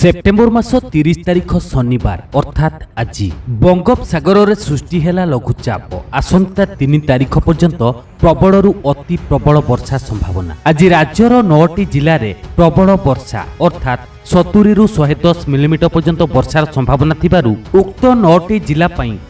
September मास 30 तारिख शनिवार अर्थात आज बंगोपसागर में सृष्टि है लघुचाप आसंता 3 तारिख पर्यंत प्रबल अति प्रबल वर्षा संभावना। आज राज्यर 9टी जिले में प्रबल वर्षा अर्थात 70 ରୁ 110 मिलीमीटर पर्यंत वर्षार संभावना थिबारु उक्त 9टी जिला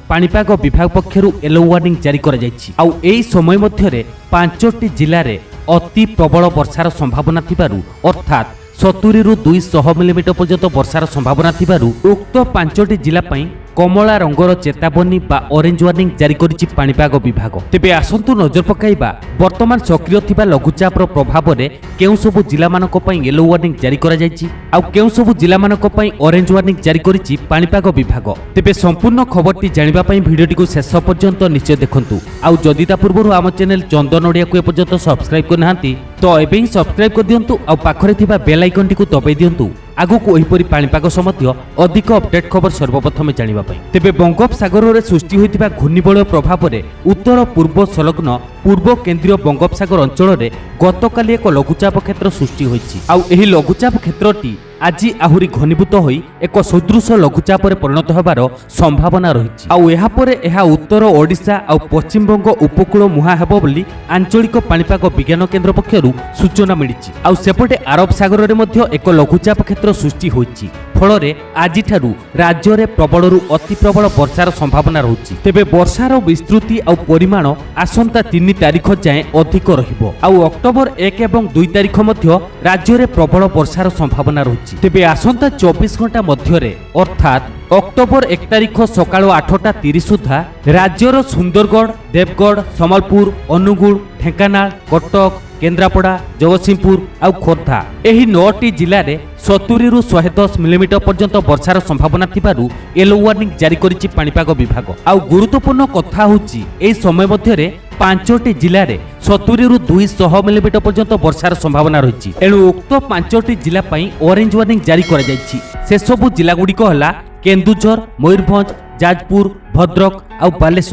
पाणीपाग विभाग पक्षरु येलो वार्निंग जारी करा जायछि। आउ एई समय मध्यरे 5टी जिले में अति प्रबल वर्षार संभावना थिबारु अर्थात 70 ରୁ 200 मिलीमीटर पर्यंत वर्षार संभावना थिबारु उक्त 5टी जिला कमला रंगर चेतावनी बा ऑरेंज वार्निंग जारी करिछि पाणीपाग विभाग। तेबे आसंतु नजर पकाइबा वर्तमान सक्रिय थिबा लघुचापर प्रभाव रे केउ सब जिला मानक पई येलो वार्निंग जारी करा जायछि आ केउ सब जिला मानक पई ऑरेंज वार्निंग जारी करिछि पाणीपाग विभाग। तेबे संपूर्ण खबरटी जानिबा पई भिडियोटी को शेष पर्यंत निश्चय देखंतु। आ जदि ता पूर्व आम चैनल चंदन ओडिया को एपर्यंत सब्सक्राइब करनाहांती तो एबे ही सब्सक्राइब कर दियंतु आ पाखरे थिबा बेल आइकन टी को दबाई दियंतु आगको एहीपरि पाणीपाग सम्बन्धी अधिक अपडेट खबर सर्वप्रथम जानिबा पई। तेबे बंगोपसागर में सृष्टि होइतिबा घूर्णिबलय प्रभाव में उत्तर पूर्व संलग्न पूर्व केंद्रीय बंगोपसागर अंचल में गतकाली एक लघुचाप क्षेत्र सृष्टि होइछि। आउ एही लघुचाप क्षेत्रटी आज आहुरी घनीभूत होई एक सदृश लघुचाप परिणत होबार संभावना रही। आउ एहा परे एहा उत्तर ओडिशा आउ पश्चिम बंग उपकूल मुहा हेबो बोली आंचलिक पाणीपाग विज्ञान केंद्र पक्षरु सूचना मिलिछि। आउ सेपटे अरब सागर रे मध्य एक लघुचाप क्षेत्र सृष्टि होइछि। फलरे आज ठारू राज्य में प्रबल अति प्रबल वर्षार संभावना रही। तेबे वर्षार विस्तृति आउ परिमाण आसंता 3 तारिख जाए अधिक रहिबो। आउ अक्टोबर 1 एवं 2 तारिख मध्य राज्य में प्रबल वर्षार संभावना रही। तेबे आसंता 24 घंटा मध्यरे अर्थात अक्टोबर 1 तारिख सकाळ 8:30 सुधा राज्यर सुंदरगढ़, देवगढ़, सम्बलपुर, अनुगुल, ढेंकानाल, कटक, केन्द्रापड़ा, जगतसिंहपुर आउ खोर्धा एही 9टी जिले में 70 ରୁ 110 मिलीमीटर पर्यंत वर्षार संभावना थिबारु येलो वार्निंग जारी करिछि पाणीपाग विभाग। आउ गुरुत्वपूर्ण कथा होछि एही समय मध्यरे 5टी जिले में 70 ରୁ 200 मिलीमीटर पर्यंत वर्षार संभावना रही। एणु उक्त 5टी जिला पई ऑरेंज वार्निंग जारी करा जायछि। से सबु जिला गुड़िक हला केन्दुझर, मयूरभंज, जाजपुर, भद्रक आउ बालेश्वर।